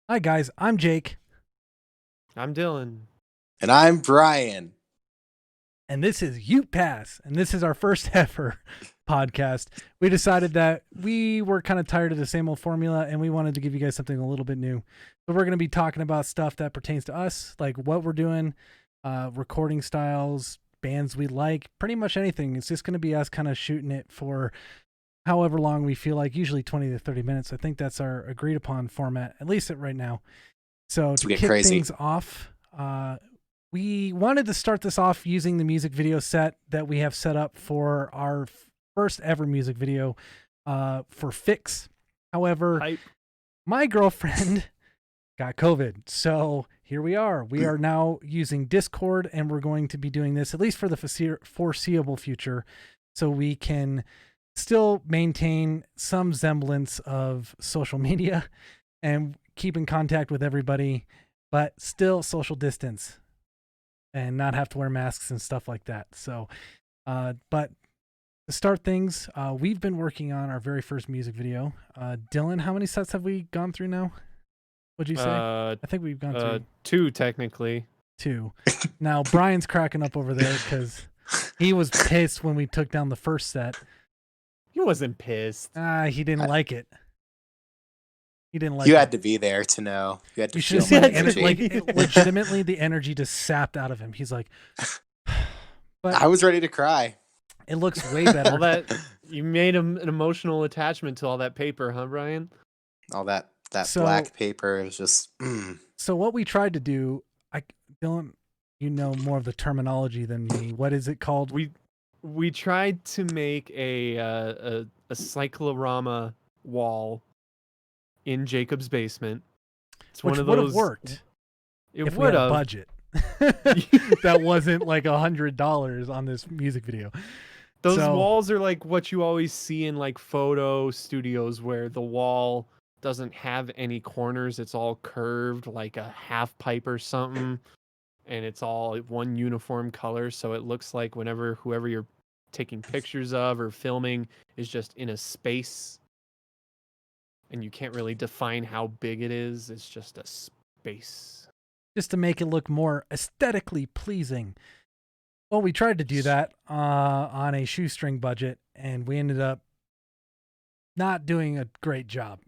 Hi, guys. I'm Jake, I'm Dylan. And I'm Brian. and this is Ute Pass, and this is our first ever podcast. We decided that we were kind of tired of the same old formula, and we wanted to give you guys something a little bit new. So we're going to be talking about stuff that pertains to us, like what we're doing, recording styles, bands we like, pretty much anything. It's just going to be us kind of shooting it for however long we feel like, usually 20 to 30 minutes. I think that's our agreed upon format, at least right now. So to kick things off, we wanted to start this off using the music video set that we have set up for our first ever music video for Fix. However, my girlfriend got COVID. So here we are. We are now using Discord, and we're going to be doing this at least for the foreseeable future, so we can still maintain some semblance of social media and keep in contact with everybody, but still social distance and not have to wear masks and stuff like that. So, but to start things, we've been working on our very first music video. Dylan, how many sets have we gone through now? What'd you say? I think we've gone through 2 technically. 2. Now Brian's cracking up over there because he was pissed when we took down the first set. He wasn't pissed. He didn't like it. He didn't like You it. had to be there to know. You had to should feel have my seen energy. legitimately, the energy just sapped out of him. He's like, but I was ready to cry. It looks way better. All that you made an emotional attachment to all that paper, huh, Brian? All that black paper is just. So what we tried to do, Dylan, you know more of the terminology than me. What is it called? We tried to make a cyclorama wall in Jacob's basement. It's Which one of would those. Have worked if we had a budget that wasn't like $100 on this music video. Those walls are like what you always see in like photo studios, where the wall doesn't have any corners. It's all curved like a half pipe or something, and it's all one uniform color. So it looks like whoever you're taking pictures of or filming is just in a space, and you can't really define how big it is. It's just a space. Just to make it look more aesthetically pleasing. Well, we tried to do that on a shoestring budget, and we ended up not doing a great job.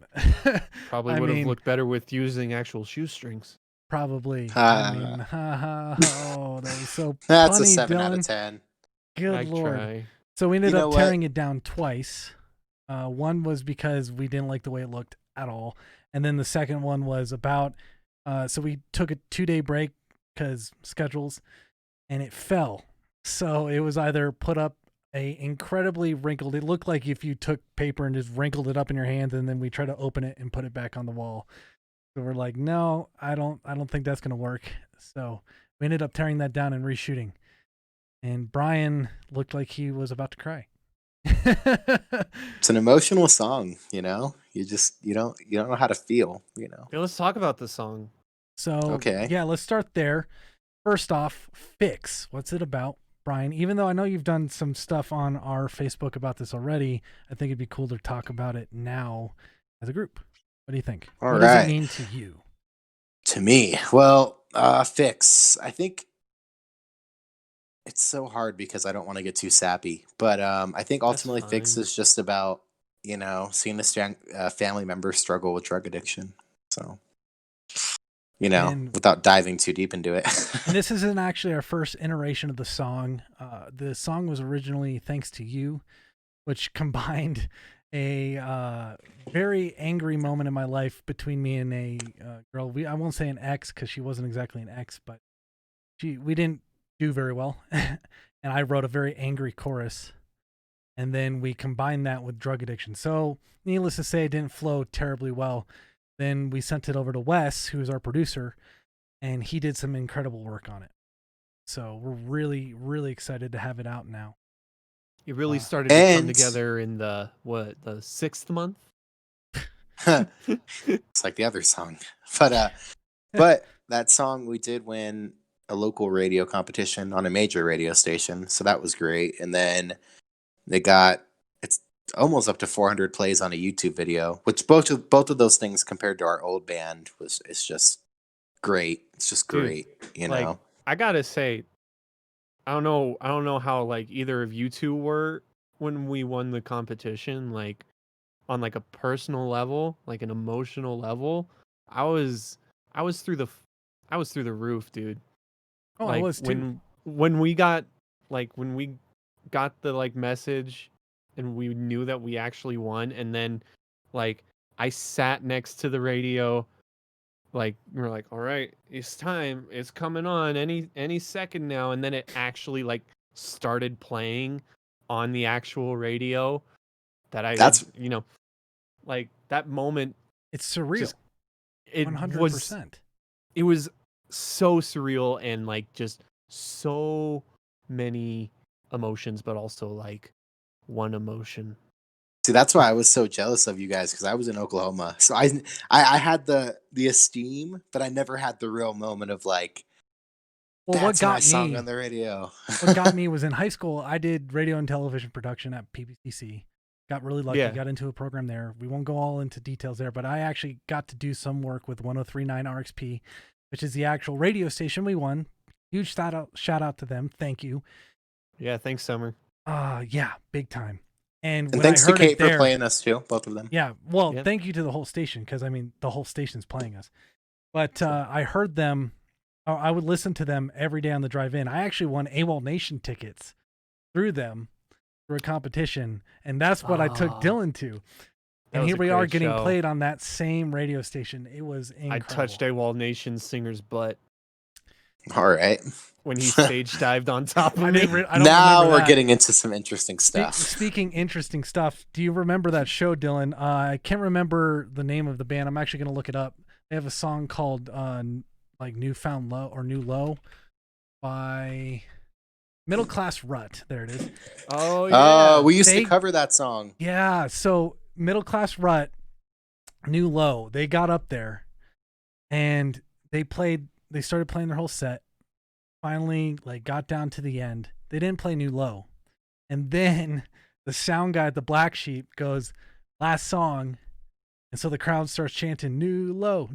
Probably would have looked better with using actual shoestrings. Probably. Oh, that was so That's funny, a 7 Dylan. out of 10. Good Lord. Try. So we ended up tearing it down twice. One was because we didn't like the way it looked at all. And then the second one was about, so we took a 2-day break because schedules, and it fell. So it was either put up a incredibly wrinkled, it looked like if you took paper and just wrinkled it up in your hands, and then we tried to open it and put it back on the wall. So we're like, no, I don't think that's going to work. So we ended up tearing that down and reshooting. And Brian looked like he was about to cry. It's an emotional song, you know. You don't know how to feel, you know. Yeah, let's talk about the song. So okay, yeah, let's start there. First off, Fix. What's it about, Brian? Even though I know you've done some stuff on our Facebook about this already, I think it'd be cool to talk about it now as a group. What do you think? What does it mean to you? To me, well, Fix. I think it's so hard because I don't want to get too sappy, but I think ultimately Fix is just about, you know, seeing this family member struggle with drug addiction. So, you know, without diving too deep into it. And this isn't actually our first iteration of the song. The song was originally Thanks to You, which combined a very angry moment in my life between me and a girl. I won't say an ex because she wasn't exactly an ex, but we didn't do very well. And I wrote a very angry chorus, and then we combined that with drug addiction. So needless to say, it didn't flow terribly well. Then we sent it over to Wes, who is our producer, and he did some incredible work on it. So we're really, really excited to have it out now. It really started to come together in the 6th month? It's like the other song. But that song, we did win a local radio competition on a major radio station, so that was great. And then almost up to 400 plays on a YouTube video, which both of those things compared to our old band is just great. It's just great, you like, know. I gotta say, I don't know how like either of you two were when we won the competition, like on like a personal level, like an emotional level. I was I was through the I was through the roof, dude. Oh, I Like was too. when we got when we got the like message and we knew that we actually won, and then like I sat next to the radio, like we're like, all right, it's time, it's coming on any second now, and then it actually like started playing on the actual radio that I had, That's like that moment It's surreal. just it was 100%. it was so surreal and like just so many emotions, but also like one emotion. See, that's why I was so jealous of you guys, because I was in Oklahoma. So I had the esteem, but I never had the real moment of like, Well, that's my song on the radio. what got me was in high school, I did radio and television production at PBCC. Got really lucky, Yeah. got into a program there. We won't go all into details there, but I actually got to do some work with 103.9 RXP, which is the actual radio station we won. Huge shout out to them. Thank you. Yeah, thanks, Summer. Yeah, big time. And And when thanks I to heard Kate it for there, playing us too, both of them. yeah, well, Yeah. thank you to the whole station, because I mean the whole station's playing us. But I heard them. I would listen to them every day on the drive in. I actually won AWOL Nation tickets through them through a competition, and that's what I took Oh, Dylan to. that And was here a we are great getting show. played on that same radio station. It was incredible. I touched AWOL Nation singer's butt All right. when he stage dived on top of I me. don't Now remember we're that. getting into some interesting stuff. Speaking interesting stuff, do you remember that show, Dylan? I can't remember the name of the band. I'm actually going to look it up. They have a song called like Newfound Low or New Low by Middle Class Rut. There it is. Oh yeah. We used to cover that song. Yeah, so Middle Class Rut, New Low, they got up there and they started playing their whole set. Finally, like got down to the end. They didn't play New Low. And then the sound guy at the Black Sheep goes, last song. And so the crowd starts chanting New Low,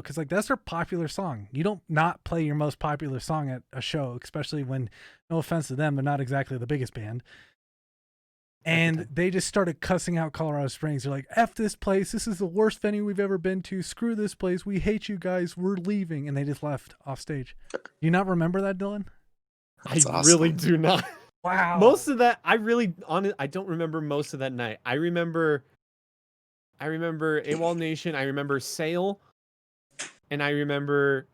because like that's their popular song. You don't not play your most popular song at a show, especially when, no offense to them, they're not exactly the biggest band. And they just started cussing out Colorado Springs. They're like, F this place. This is the worst venue we've ever been to. Screw this place. We hate you guys. We're leaving. And they just left off stage. Do you not remember that, Dylan? That's I awesome. really do not. Wow. Most of that, I don't remember most of that night. I remember AWOL Nation. I remember Sail, and I remember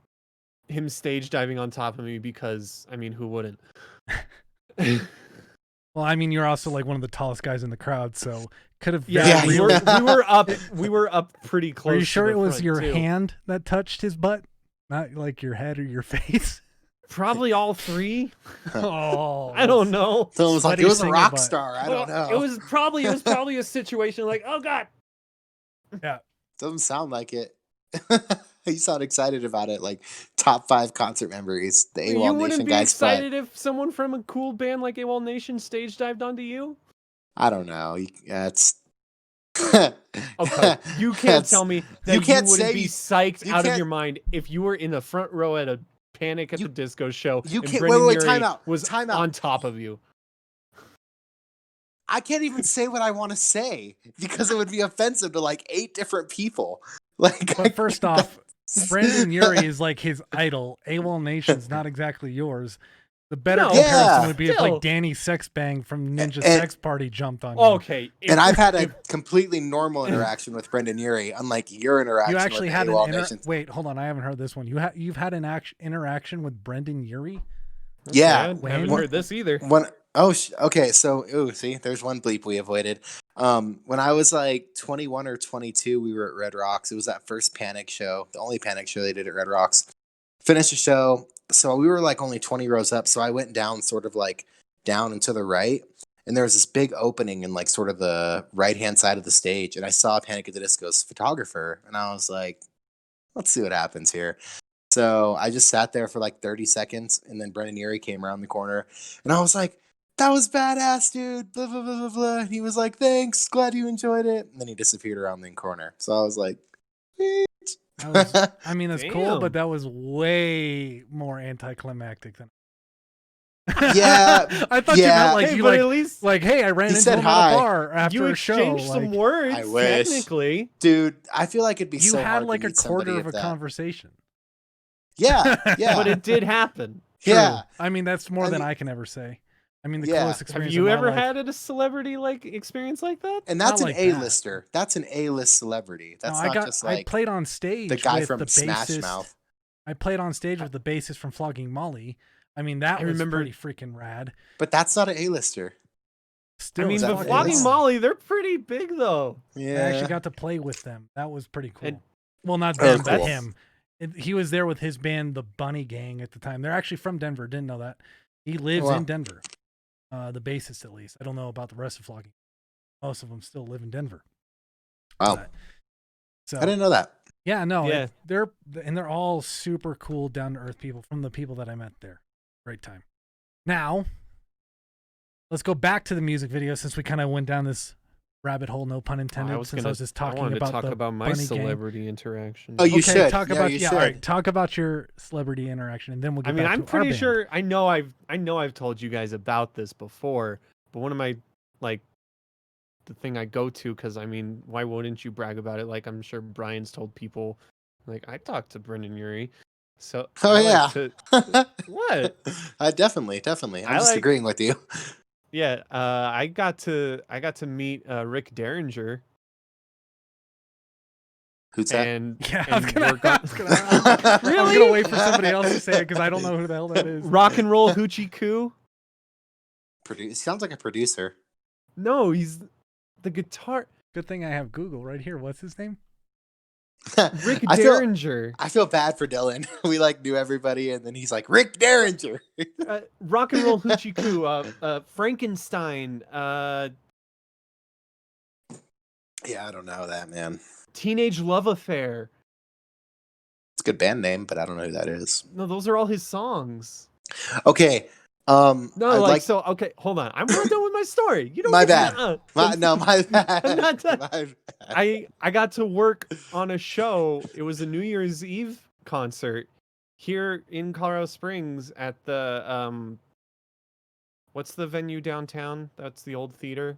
him stage diving on top of me because, I mean, who wouldn't? Well, I mean, you're also like one of the tallest guys in the crowd, so could have. Yeah, we were up pretty close. Are you sure to it the was front, your too. hand that touched his butt, not like your head or your face? Probably all three. Oh, I don't know. So it was like Sweaty it was a singer rock butt. star. I don't know. It was probably a situation like, oh god. Yeah. Doesn't sound like it. You sound excited about it, like top 5 concert memories. The You AWOL wouldn't Nation be guys. excited if someone from a cool band like AWOL Nation stage dived onto you? I don't know. It's Okay, you can't tell me that you wouldn't be psyched you out of can't- your mind if you were in the front row at a Panic at the Disco show you and can't- Brendan wait, Urie time out, was time out. on top of you. I can't even say what I want to say because it would be offensive to like 8 different people. Like, But first off, Brendan Urie is like his idol. AWOL Nation's not exactly yours. The better No, comparison Yeah. would be if Still. like Danny Sexbang from Ninja And- Sex Party jumped on you. Okay, and I've had a completely normal interaction with Brendan Urie, unlike your interaction You actually with had AWOL an Nation. wait, hold on, I haven't heard this one. You've had an interaction with Brendan Urie? Yeah. I haven't When? heard this either. Okay, so see, there's one bleep we avoided. When I was like 21 or 22, we were at Red Rocks. It was that first Panic show, the only Panic show they did at Red Rocks. Finished the show, so we were like only 20 rows up, so I went down sort of like down and to the right, and there was this big opening in like sort of the right-hand side of the stage, and I saw Panic at the Disco's photographer, and I was like, let's see what happens here. So I just sat there for like 30 seconds, and then Brendan Urie came around the corner, and I was like, that was badass, dude. Blah, blah, blah, blah, blah. And he was like, thanks, glad you enjoyed it. And then he disappeared around the corner. So I was like, I mean, that's cool, Damn. but that was way more anticlimactic than. Yeah, I thought you meant like Hey, you but like at least like, hey, I ran He into said him at hi. a bar after you a show. exchanged some Like, words. I wish. Technically, dude, I feel like it'd be you so had hard like to a meet quarter somebody of a that. conversation. Yeah, yeah, but it did happen. yeah. I mean, that's more I than mean- I can ever say. I mean, the Yeah. coolest Have experience. Have you of my ever life. had a celebrity like experience like that? And that's Not an like that. A-lister. That's an A-list celebrity. That's No, not just I like played on stage the guy with from the Smash bassist. Mouth. I played on stage with the bassist from Flogging Molly. I mean, that was remember- pretty freaking rad. But that's not an A-lister. Still, I mean, is the that Flogging what it Flogging is? Molly, they're pretty big though. Yeah. I actually got to play with them. That was pretty cool. And- Well, not Oh, them, but cool. him. He was there with his band, the Bunny Gang, at the time. They're actually from Denver. Didn't know that. He lives Wow. in Denver. The bassist, at least. I don't know about the rest of Flogging. Most of them still live in Denver. Wow. But- so I didn't know that. yeah, no, Yeah. they're all super cool, down to earth people from the people that I met there. Great time. Now, let's go back to the music video since we kind of went down this rabbit hole, no pun intended. I was just talking wanted about to talk the about my Bunny Gang. celebrity interaction. Oh, you Okay, should. talk No, about you yeah. should. All right, talk about your celebrity interaction, and then we'll get I mean, back I'm to our pretty band. sure I know I've told you guys about this before, but one of my like the thing I go to because I mean, why wouldn't you brag about it? Like I'm sure Brian's told people, like I talked to Brendan Urie, so Oh, I yeah. to- what? Definitely. I'm just agreeing with you. Yeah, I got to meet Rick Derringer Who's that? and Yeah, I was and gonna, work on I was gonna Really? wait for somebody else to say it because I don't know who the hell that is. rock and roll hoochie coo. Sounds like a producer. No, he's the guitar. Good thing I have Google right here. What's his name? Rick I feel- Derringer. I feel bad for Dylan. We like knew everybody, and then he's like Rick Derringer. Rock and roll hoochie coo. Frankenstein. Yeah, I don't know that, man. Teenage Love Affair. It's a good band name, but I don't know who that is. No, those are all his songs. Okay. No, I'd like so. Okay, hold on. I'm not done with my story. You don't. My get to- bad. My bad. I'm not done. My bad. I got to work on a show. It was a New Year's Eve concert here in Colorado Springs at the what's the venue downtown? That's the old theater.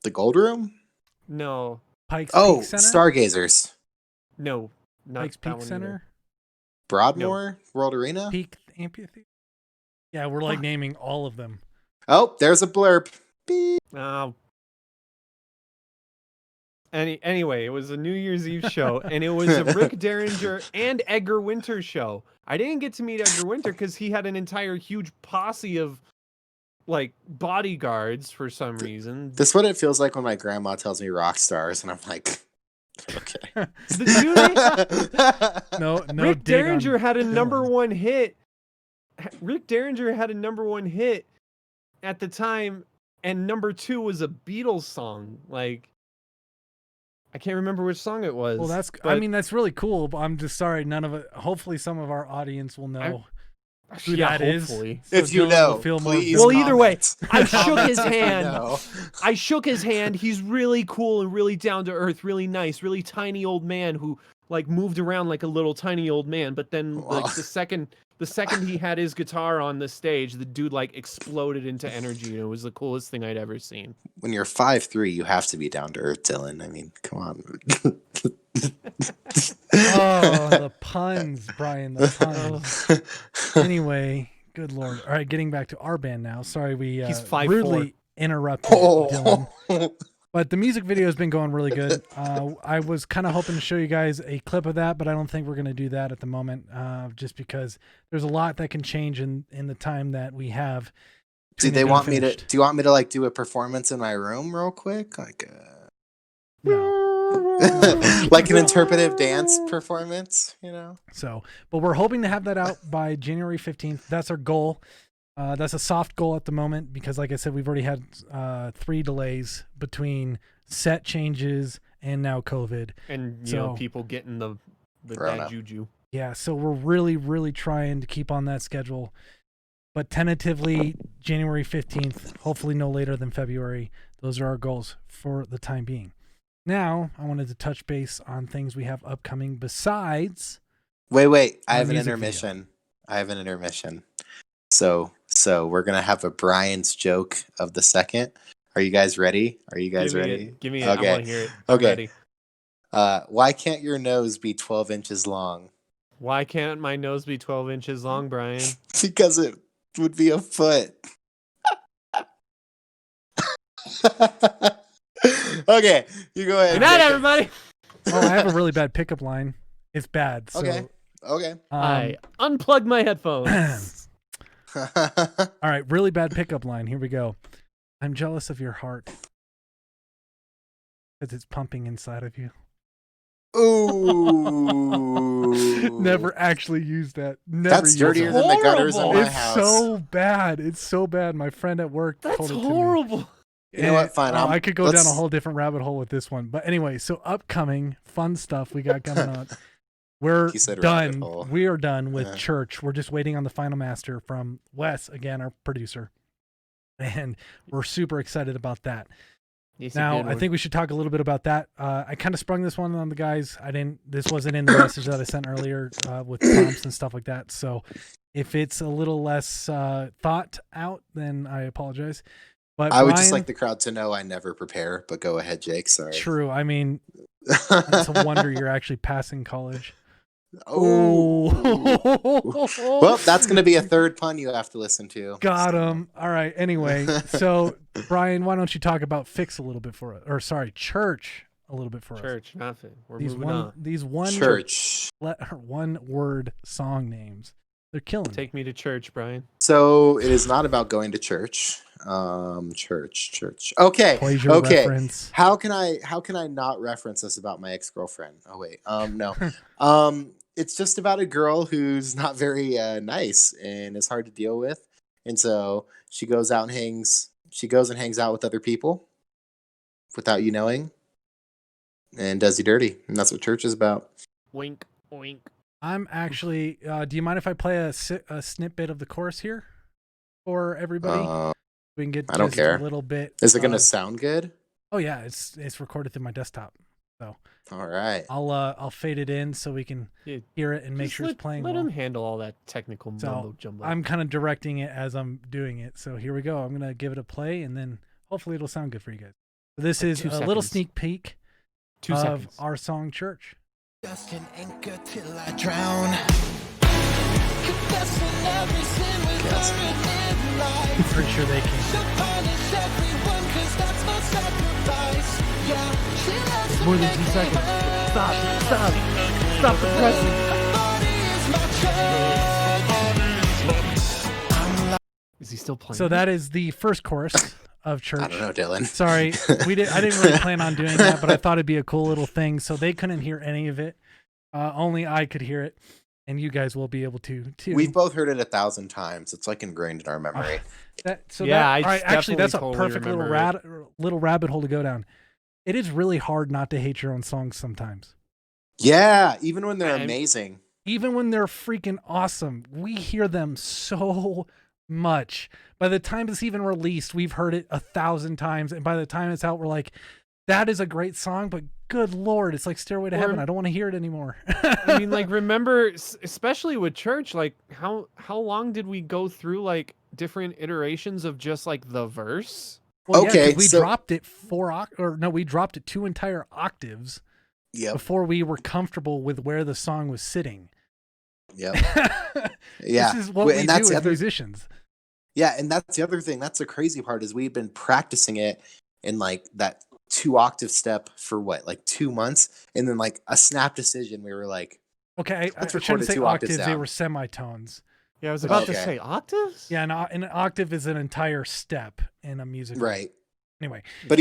The Gold Room? Pikes No, Peak Center. Stargazers. no, not Pikes that Peak one Center. either. Broadmoor World Arena? Peak Amphitheater. Yeah, we're like naming all of them. Oh, there's a blurb. Beep. Anyway, it was a New Year's Eve show, and it was a Rick Derringer and Edgar Winter show. I didn't get to meet Edgar Winter because he had an entire huge posse of like bodyguards for some reason. This is what it feels like when my grandma tells me rock stars, and I'm like, okay. The dude, No, Rick dig on Derringer had a number Dylan. one hit. Rick Derringer had a number one hit at the time, and number two was a Beatles song. Like, I can't remember which song it was. Well, I but- mean, that's really cool. But I'm just sorry, none of it. Hopefully, some of our audience will know who yeah, that is. hopefully. So If you Dylan know, will feel more please. Well, either way, comment. I shook Comment his if you hand. know. I shook his hand. He's really cool and really down to earth, really nice, really tiny old man who like moved around like a little tiny old man. But then like Wow. the second he had his guitar on the stage, the dude like exploded into energy, and it was the coolest thing I'd ever seen. When you're 5'3", you have to be down to earth, Dylan. I mean, come on. Oh, the puns, Brian. The puns. Anyway, good lord. All right, getting back to our band now. Sorry, we He's 5'4". rudely interrupted Dylan. But the music video has been going really good. I was kind of hoping to show you guys a clip of that, but I don't think we're going to do that at the moment, just because there's a lot that can change in the time that we have. Do between they it being want me to? finished. Do you want me to like do a performance in my room real quick, like No. like an interpretive dance performance? You know. So, but we're hoping to have that out by January 15th. That's our goal. That's a soft goal at the moment because, like I said, we've already had 3 delays between set changes and now COVID. And you know, So- people getting the Corona. bad juju. Yeah, so we're really, really trying to keep on that schedule. but tentatively January 15th, hopefully no later than February. Those are our goals for the time being. Now, I wanted to touch base on things we have upcoming besides. Wait. I our have an music intermission. So we're going to have a Brian's joke of the second. Are you guys ready? Give me it. Okay. I want to hear it. I'm ready. Why can't your nose be 12 inches long? Why can't my nose be 12 inches long, Brian? Because it would be a foot. Okay, you go ahead. Good night, everybody. Oh, I have a really bad pickup line. It's bad. So, Okay. I unplugged my headphones. All right, really bad pickup line. Here we go. I'm jealous of your heart because it's pumping inside of you. Ooh. Never actually used that. That's dirtier than the gutters in my It's house. so bad. It's so bad. My friend at work That's told it to me. horrible. You know what? Fine. I could go down a whole different rabbit hole with this one. But anyway, so upcoming fun stuff we got coming up. We're done. We are done with church. We're just waiting on the final master from Wes, again, our producer. And we're super excited about that. Yes, now, I think we should talk a little bit about that. I kind of sprung this one on the guys. This wasn't in the message that I sent earlier with prompts and stuff like that. So if it's a little less thought out, then I apologize. But I would just like the crowd to know I never prepare, but go ahead, Jake. Sorry. True. I mean, it's a wonder you're actually passing college. Oh. Well, that's going to be a third pun you have to listen to. Got him. All right. Anyway, so Brian, why don't you talk about Fix a little bit for us? Or sorry, Church a little bit for us. Church, nothing. We're moving on. These one word song names. They're killing. Take me to church, Brian. So it is not about going to church. Church. Okay. Reference. How can I not reference this about my ex-girlfriend? Oh wait. No. It's just about a girl who's not very nice and is hard to deal with. And so she goes and hangs out with other people without you knowing and does you dirty. And that's what church is about. Wink, wink. I'm actually, do you mind if I play a snippet of the chorus here for everybody? We can get I don't care. A little bit. Is it going to sound good? Oh yeah, it's recorded through my desktop. So all right, I'll fade it in so we can hear it and make sure it's playing. Let him handle all that technical mumbo jumbo. I'm kind of directing it as I'm doing it. So here we go. I'm gonna give it a play, and then hopefully it'll sound good for you guys. So this is a little sneak peek of our song "Church." Just an anchor till I drown. I'm pretty sure they can. More than 2 seconds. Stop the pressing. Is he still playing? So that is the first chorus of Church. I don't know, Dylan. Sorry, I didn't really plan on doing that, but I thought it'd be a cool little thing. So they couldn't hear any of it. Only I could hear it, and you guys will be able to too. We've both heard it 1,000 times. It's like ingrained in our memory. Actually, that's totally a perfect little rabbit hole to go down. It is really hard not to hate your own songs sometimes. Yeah, even when they're amazing. Even when they're freaking awesome. We hear them so much. By the time it's even released, we've heard it 1,000 times. And by the time it's out, we're like, that is a great song, but good Lord, it's like Stairway to Heaven. I don't want to hear it anymore. I mean, like, remember, especially with Church, like, how long did we go through, like, different iterations of just, like, the verse? Well, yeah, we dropped it we dropped it 2 entire octaves before we were comfortable with where the song was sitting. Yep. Yeah. This is what we do as musicians. Yeah, and that's the other thing. That's the crazy part is we've been practicing it in like that 2-octave step for what, like 2 months, and then like a snap decision, we were like, okay, I shouldn't say octaves. They were semitones. Yeah, I was about to say octaves. Yeah, an octave is an entire step in a music. Right. Anyway, but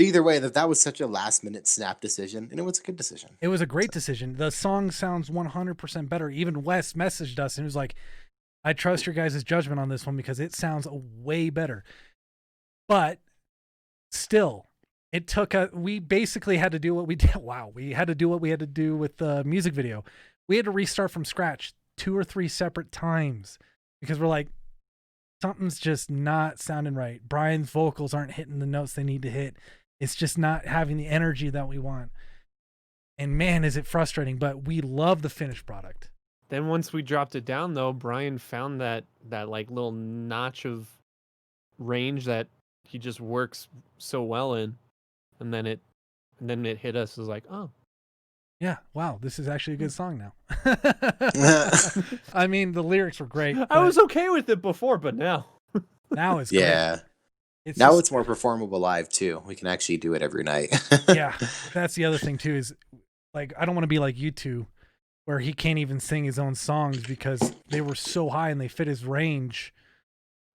either way, that was such a last-minute snap decision, and it was a good decision. It was a great decision. The song sounds 100% better. Even Wes messaged us and he was like, "I trust your guys' judgment on this one because it sounds way better." But still, it took we basically had to do what we did. Wow, we had to do what we had to do with the music video. We had to restart from scratch 2 or 3 separate times because we're like, something's just not sounding right. Brian's vocals aren't hitting the notes they need to hit. It's just not having the energy that we want. And man, is it frustrating, but we love the finished product. Then once we dropped it down, though, Brian found that like little notch of range that he just works so well in, and then it hit us. It was like, oh, yeah, wow, this is actually a good song now. I mean, the lyrics were great. I was okay with it before, but now it's yeah. great. It's more performable live too. We can actually do it every night. Yeah, that's the other thing too. Is like I don't want to be like you two, where he can't even sing his own songs because they were so high and they fit his range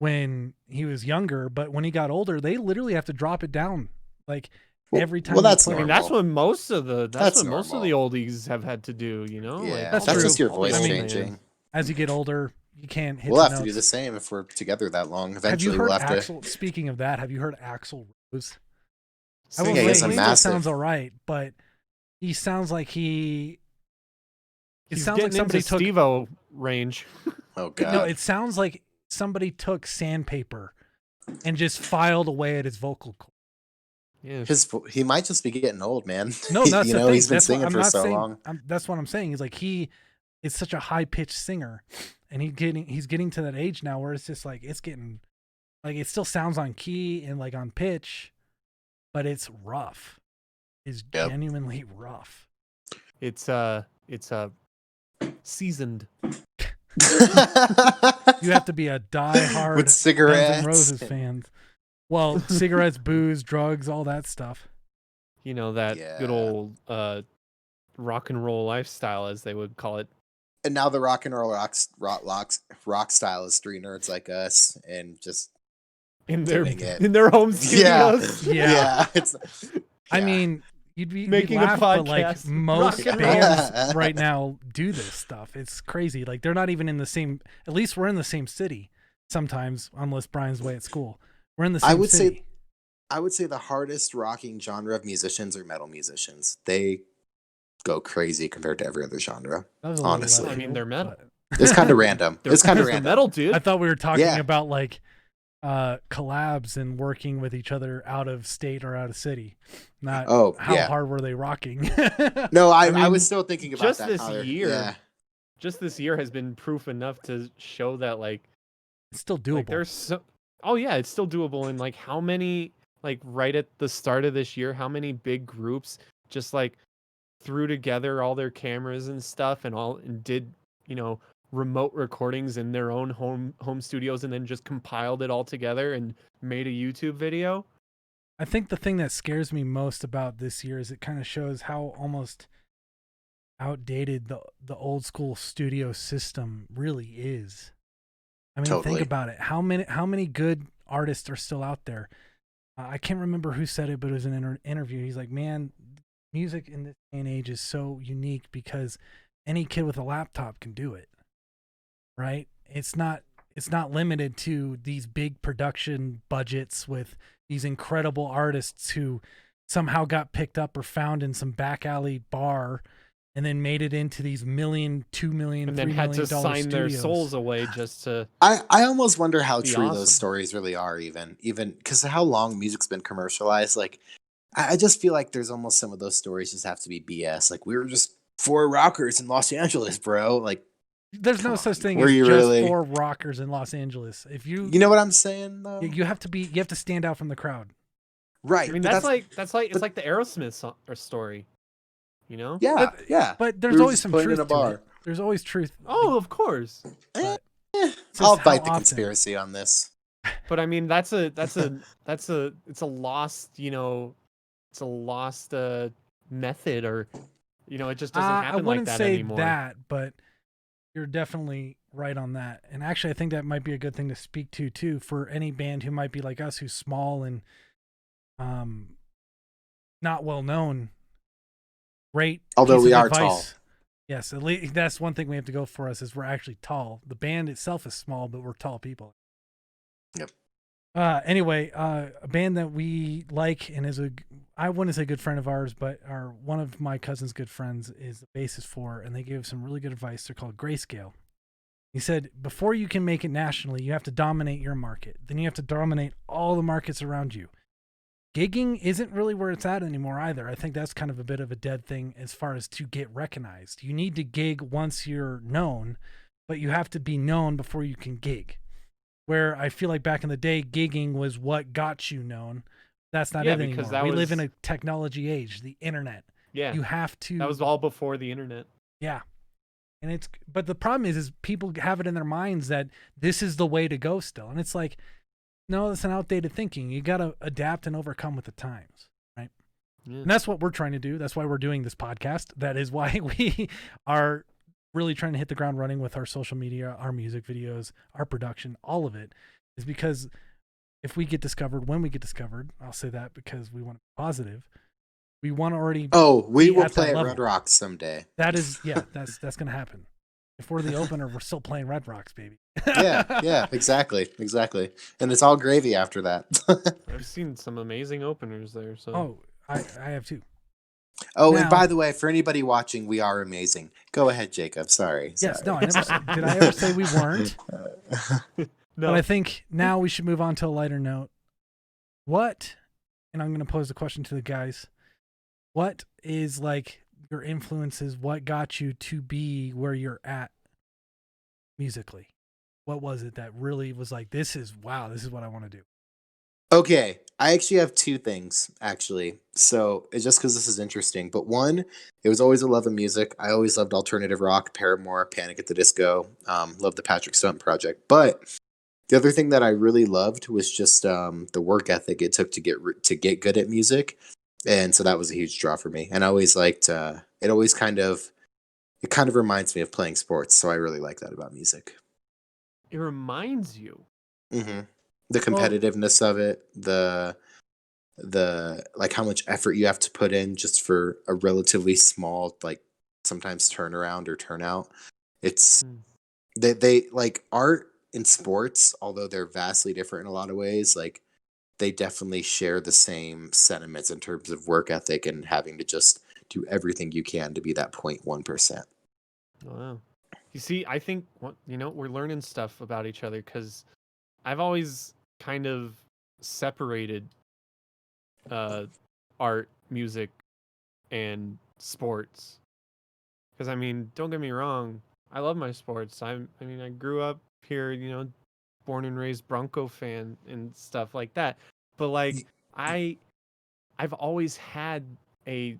when he was younger. But when he got older, they literally have to drop it down like every time. Well, that's play. I mean, that's what most of the That's most of the oldies have had to do. You know, Yeah, That's that's true. just your voice I mean, changing. As you get older, you can't hit. We'll the have to do notes. the same if we're together that long. Have Eventually, you heard we'll have Axl? Speaking of that, have you heard Axl Rose? I will Yeah, say he's he a still massive- sounds all right, but he sounds like he. It He's sounds like getting somebody into took. Steve-O range. Oh god. No, it sounds like somebody took sandpaper and just filed away at his vocal cord. Yeah, He might just be getting old, man. No, that's you the know thing. he's been That's what singing I'm for not so saying. long. That's what I'm saying. He's like he is such a high pitched singer, and he's getting to that age now where it's just like it's getting like it still sounds on key and like on pitch, but it's rough. It's Yep. genuinely rough. it's seasoned. You have to be a diehard With Guns cigarettes. N' Roses fans. Well, cigarettes, booze, drugs, all that stuff. You know, that good Yeah. old rock and roll lifestyle, as they would call it. And now the rock and roll rock style is three nerds like us, and just In doing it. their home yeah, studios. Yeah. It's. I yeah. mean, you'd Making a laugh, but like podcast. most Rock and bands right now do this stuff. It's crazy. Like they're not even in the same. At least we're in the same city sometimes, unless Brian's away at school. We're in the same I would city. I would say the hardest rocking genre of musicians are metal musicians. They go crazy compared to every other genre. That was a little honestly. left I mean, field, they're metal. but- It's kind of random. It's kind of the random. metal, dude. I thought we were talking Yeah. about like collabs and working with each other out of state or out of city. Not Oh, how yeah. hard were they rocking. No, I mean, was still thinking about just that. this Tyler. year, Yeah. Just this year has been proof enough to show that like It's still doable. there's so. Oh yeah, it's still doable. And like how many like right at the start of this year, how many big groups just like threw together all their cameras and stuff and did remote recordings in their own home studios and then just compiled it all together and made a YouTube video. I think the thing that scares me most about this year is it kind of shows how almost outdated the old school studio system really is. I mean, Totally. think about it. How many good artists are still out there? I can't remember who said it, but it was in an interview. He's like, man, music in this day and age is so unique because any kid with a laptop can do it, right? It's not limited to these big production budgets with these incredible artists who somehow got picked up or found in some back alley bar and then made it into these $1 million, $2 million, And $3 then had to million sign their studios. souls away just to. I almost wonder how Be true awesome. those stories really are, even because how long music's been commercialized. Like, I just feel like there's almost some of those stories just have to be BS. Like, we were just 4 rockers in Los Angeles, bro. Like, There's no come such on. thing Were as you just really? 4 rockers in Los Angeles. If you You know what I'm saying, though? you have to stand out from the crowd. Right. I mean, but that's like it's like the Aerosmith story, yeah, yeah. But there's We were always just some playing truth in a to bar. it. There's always truth. Oh, of course. But Eh, it's I'll just fight how the often. conspiracy on this. But I mean, it's a lost, it's a lost method, or it just doesn't I happen like wouldn't that say anymore. that, but you're definitely right on that. And actually, I think that might be a good thing to speak to too for any band who might be like us, who's small and not well known. Great. Although piece we of are advice. tall. Yes, at least that's one thing we have to go for us is we're actually tall. The band itself is small, but we're tall people. Yep. Anyway, a band that we like and is I wouldn't say good friend of ours, but one of my cousin's good friends is the bassist for, and they give some really good advice. They're called Grayscale. He said, before you can make it nationally, you have to dominate your market. Then you have to dominate all the markets around you. Gigging isn't really where it's at anymore either. I think that's kind of a bit of a dead thing as far as to get recognized. You need to gig once you're known, but you have to be known before you can gig. Where I feel like back in the day, gigging was what got you known. That's not it anymore. We live in a technology age, the internet. Yeah. You have to. That was all before the internet. Yeah. And but the problem is people have it in their minds that this is the way to go still. And it's like, no, that's an outdated thinking. You got to adapt and overcome with the times, right? Yeah. And that's what we're trying to do. That's why we're doing this podcast. That is why we are really trying to hit the ground running with our social media, our music videos, our production, all of it is because if we get discovered, when we get discovered, I'll say that because we want to be positive. We want to already. Oh, we will play at Red Rocks someday. That is, yeah, that's going to happen. If we're the opener, we're still playing Red Rocks, baby. yeah, exactly. And it's all gravy after that. I've seen some amazing openers there. So. Oh, I have too. Oh, now, and by the way, for anybody watching, we are amazing. Go ahead, Jacob. Sorry. Yes, no, I never said. Did I ever say we weren't? No. But I think now we should move on to a lighter note. What, and I'm going to pose the question to the guys, what is like your influences? What got you to be where you're at musically? What was it that really was like, this is what I want to do? Okay, I actually have two things, actually. So it's just because this is interesting. But one, it was always a love of music. I always loved alternative rock, Paramore, Panic at the Disco, loved the Patrick Stump Project. But the other thing that I really loved was just the work ethic it took to get good at music. And so that was a huge draw for me. And I always liked, it kind of reminds me of playing sports. So I really like that about music. It reminds you? Mm-hmm. The competitiveness of it, the like how much effort you have to put in just for a relatively small, like sometimes turnaround or turnout. It's they like art and sports, although they're vastly different in a lot of ways, like they definitely share the same sentiments in terms of work ethic and having to just do everything you can to be that 0.1%. Wow. You see, I think we're learning stuff about each other because I've always kind of separated art, music, and sports. Because I mean, don't get me wrong, I love my sports. I grew up here, born and raised Bronco fan and stuff like that. But like I've always had a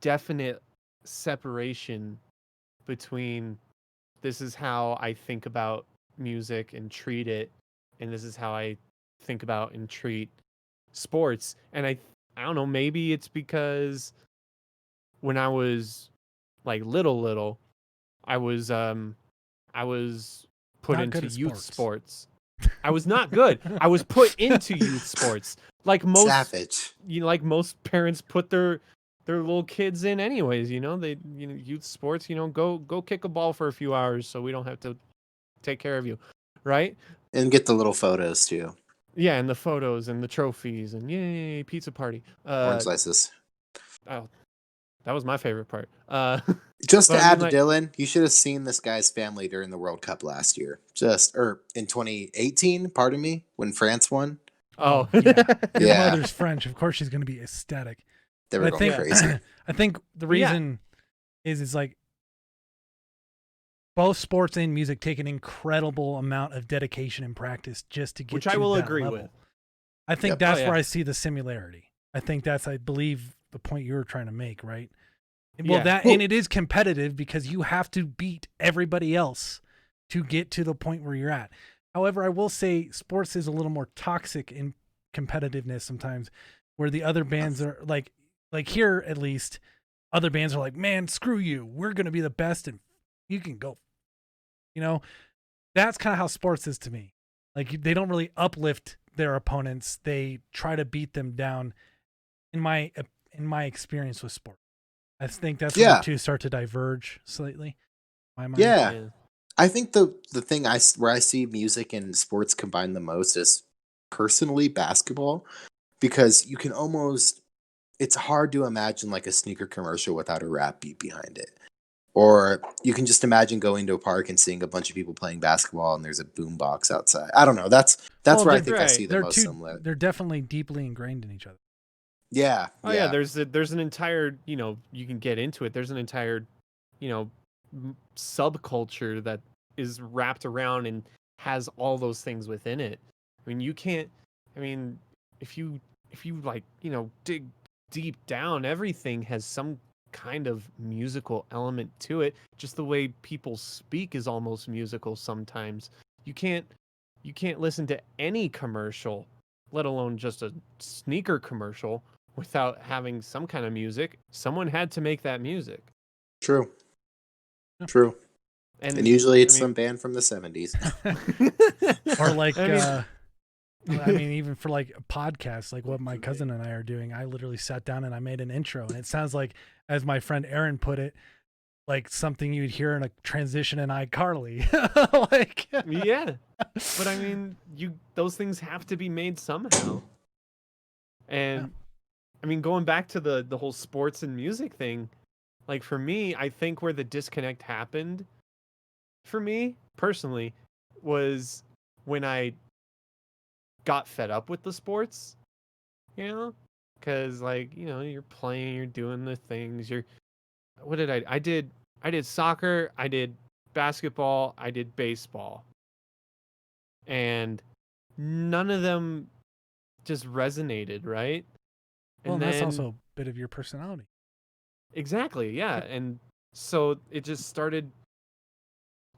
definite separation between this is how I think about music and treat it, and this is how I think about and treat sports. And I don't know, maybe it's because when I was like little, I was put into youth sports. I was not good. I was put into youth sports. Like most savage. Like most parents put their little kids in anyways, they youth sports, go kick a ball for a few hours so we don't have to take care of you, right? And get the little photos too. Yeah, and the photos and the trophies and yay, pizza party. Orange slices. Oh, that was my favorite part. Just to add to Dylan, you should have seen this guy's family during the World Cup last year. Or in 2018, pardon me, when France won. Oh, yeah. Your mother's French. Of course she's going to be ecstatic. They were going crazy. I think the reason is like both sports and music take an incredible amount of dedication and practice just to get which to I will that agree level. with. I think that's where I see the similarity. I think that's, I believe, the point you were trying to make, right? Well, and it is competitive because you have to beat everybody else to get to the point where you're at. However, I will say sports is a little more toxic in competitiveness sometimes, where the other bands are like here at least, other bands are like, man, screw you. We're going to be the best and you can go. That's kind of how sports is to me. Like they don't really uplift their opponents. They try to beat them down in my experience with sports. I think that's where the two start to diverge slightly. My mind. Yeah. I think the thing where I see music and sports combined the most is personally basketball, because you can almost, it's hard to imagine like a sneaker commercial without a rap beat behind it. Or you can just imagine going to a park and seeing a bunch of people playing basketball and there's a boom box outside. I don't know. That's Well, where I they're- think I see the They're most similar. they're definitely deeply ingrained in each other. Yeah. Oh yeah, there's an entire, you can get into it. There's an entire, subculture that is wrapped around and has all those things within it. I mean, you can't. I mean, if you like, dig deep down, everything has some kind of musical element to it. Just the way people speak is almost musical sometimes. You can't listen to any commercial, let alone just a sneaker commercial, without having some kind of music. Someone had to make that music. True. And usually it's some band from the 70s. Or like, I mean, even for like a podcast, like what my cousin and I are doing, I literally sat down and I made an intro, and it sounds like, as my friend Aaron put it, like something you'd hear in a transition in iCarly. Like, yeah, but I mean, those things have to be made somehow. And I mean, going back to the whole sports and music thing, like for me, I think where the disconnect happened, for me personally, was when I got fed up with the sports, because like, you're playing, you're doing the things, what did I did soccer, I did basketball, I did baseball, and none of them just resonated, right? Well, and that's also a bit of your personality. Exactly, yeah. And so it just started,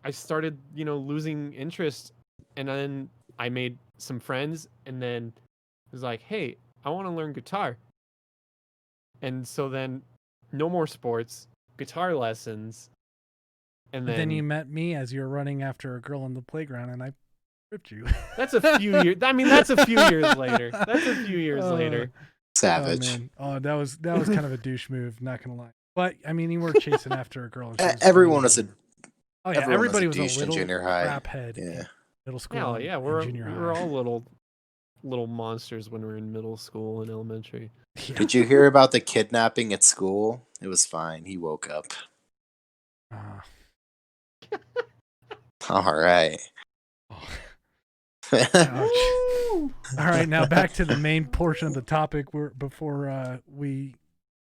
I started, losing interest, and then I made some friends, and then it was like, hey, I want to learn guitar. And so then no more sports, guitar lessons. And then you met me as you were running after a girl on the playground, and I ripped you. That's a few years. I mean, that's a few years later. Later. Savage. Oh, that was kind of a douche move, not gonna lie. But I mean, you were chasing after a girl. Everyone was a. Oh yeah, everybody was a douche in little junior high. crap head. Yeah. Middle school. Yeah, we're all little monsters when we were in middle school and elementary. Yeah. Did you hear about the kidnapping at school? It was fine. He woke up. All right. All right, now back to the main portion of the topic. Before we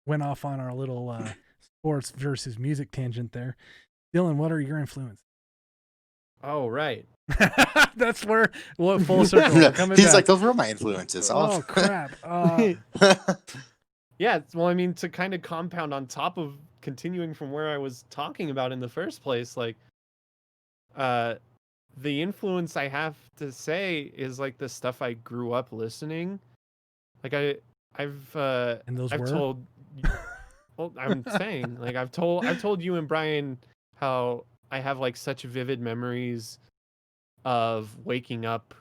went off on our little sports versus music tangent there. Dylan, what are your influences? Oh, right. That's where full circle. We're coming He's back. like, those were my influences. Oh crap. Yeah, well, I mean, to kind of compound on top of continuing from where I was talking about in the first place, like, the influence I have to say is like the stuff I grew up listening. Like I've told, well, I'm saying, like, I've told you and Brian how I have like such vivid memories of waking up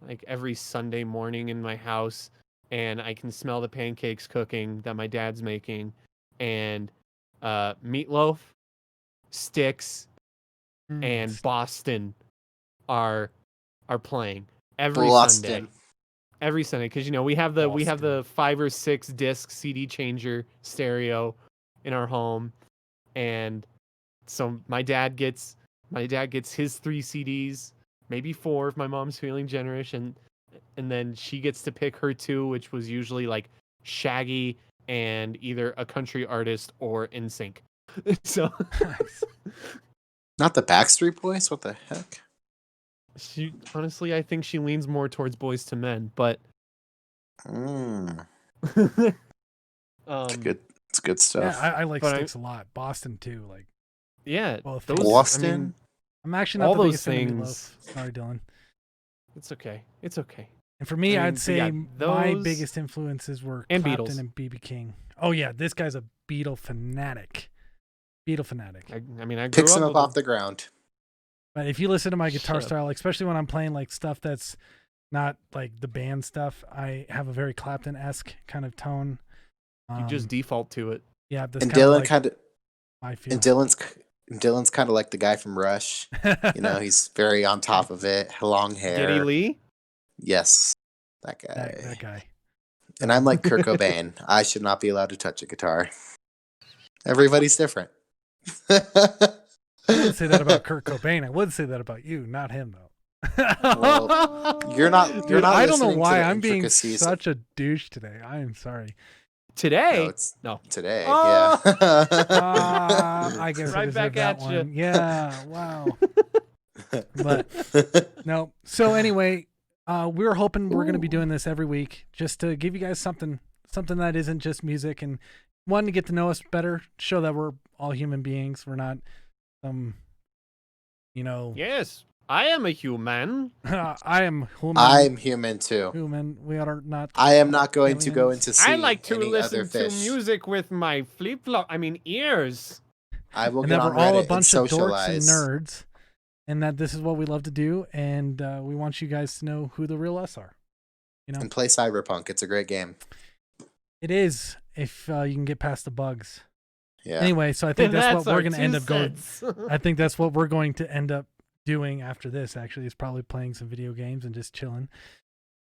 like every Sunday morning in my house, and I can smell the pancakes cooking that my dad's making, and Meatloaf, Styx, and Boston are playing every Sunday. Every Sunday, because we have the 5 or 6 disc CD changer stereo in our home, and so my dad gets his 3 CDs, maybe 4 if my mom's feeling generous, and then she gets to pick her 2, which was usually like Shaggy and either a country artist or NSYNC. So not the Backstreet Boys? What the heck? She honestly, I think she leans more towards Boys to Men, but it's good. It's good stuff. Yeah, I like Styx a lot. Boston too, like. Yeah, those, Boston. I mean, I'm actually not all the those biggest things. Sorry, Dylan. It's okay. And for me, I'd say my those biggest influences were and Clapton Beatles and B.B. King. Oh yeah, this guy's a Beatle fanatic. I mean, I grew picks up him up with off the ground. But if you listen to my guitar style, especially when I'm playing like stuff that's not like the band stuff, I have a very Clapton-esque kind of tone. You just default to it. Yeah, and Dylan kind of. I feel. And Dylan's kind of like the guy from Rush. He's very on top of it. Long hair. Geddy Lee? Yes, that guy. That guy. And I'm like Kurt Cobain. I should not be allowed to touch a guitar. Everybody's different. I wouldn't say that about Kurt Cobain. I would say that about you, not him though. Well, you're not. You're Dude, not. I don't know listening to why the I'm being intricacies. such a douche today. I am sorry. Today? No, it's No. today. Oh! Yeah. I guess Right I deserve back that at you. one. Yeah. Wow. But no. So anyway, we're hoping we're going to be doing this every week, just to give you guys something that isn't just music, and one, to get to know us better, show that we're all human beings. We're not some, Yes, I am a human. I am human. I'm human too. Human. We are not. I am not going to go aliens. into see I like to any listen other to fish. music with my ears. I will And get that on we're all Reddit a and bunch of dorks and socialize. nerds, and that this is what we love to do, and we want you guys to know who the real us are. And play Cyberpunk. It's a great game. It is, if you can get past the bugs. Yeah. Anyway, so I think that's what our we're going to end up going. 2 cents. I think that's what we're going to end up doing after this, actually, is probably playing some video games and just chilling.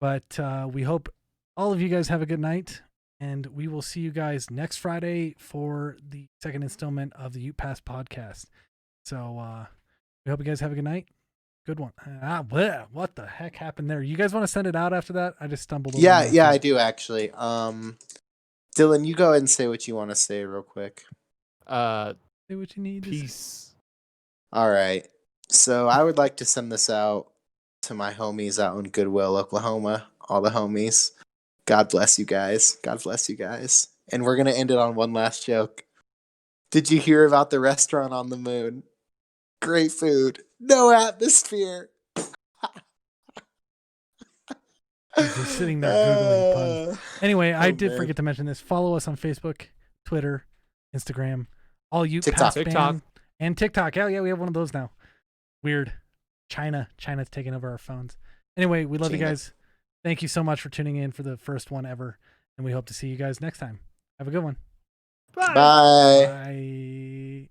But we hope all of you guys have a good night, and we will see you guys next Friday for the second installment of the Ute Pass Podcast. So we hope you guys have a good night. Good one. What the heck happened there? You guys want to send it out after that? I just stumbled over my Yeah, I feet. do actually. Dylan, you go ahead and say what you want to say real quick. Say what you need. Peace. All right. So I would like to send this out to my homies out in Goodwill, Oklahoma. All the homies. God bless you guys. God bless you guys. And we're going to end it on one last joke. Did you hear about the restaurant on the moon? Great food. No atmosphere. He's just sitting there Googling puns. Anyway, I did man. forget to mention this. Follow us on Facebook, Twitter, Instagram, all Ute TikTok. Pass TikTok. Band, and TikTok. Yeah, we have one of those now. Weird. China's taking over our phones. Anyway, we love you Gina. guys. Thank you so much for tuning in for the first one ever, and we hope to see you guys next time. Have a good one. Bye. Bye. Bye.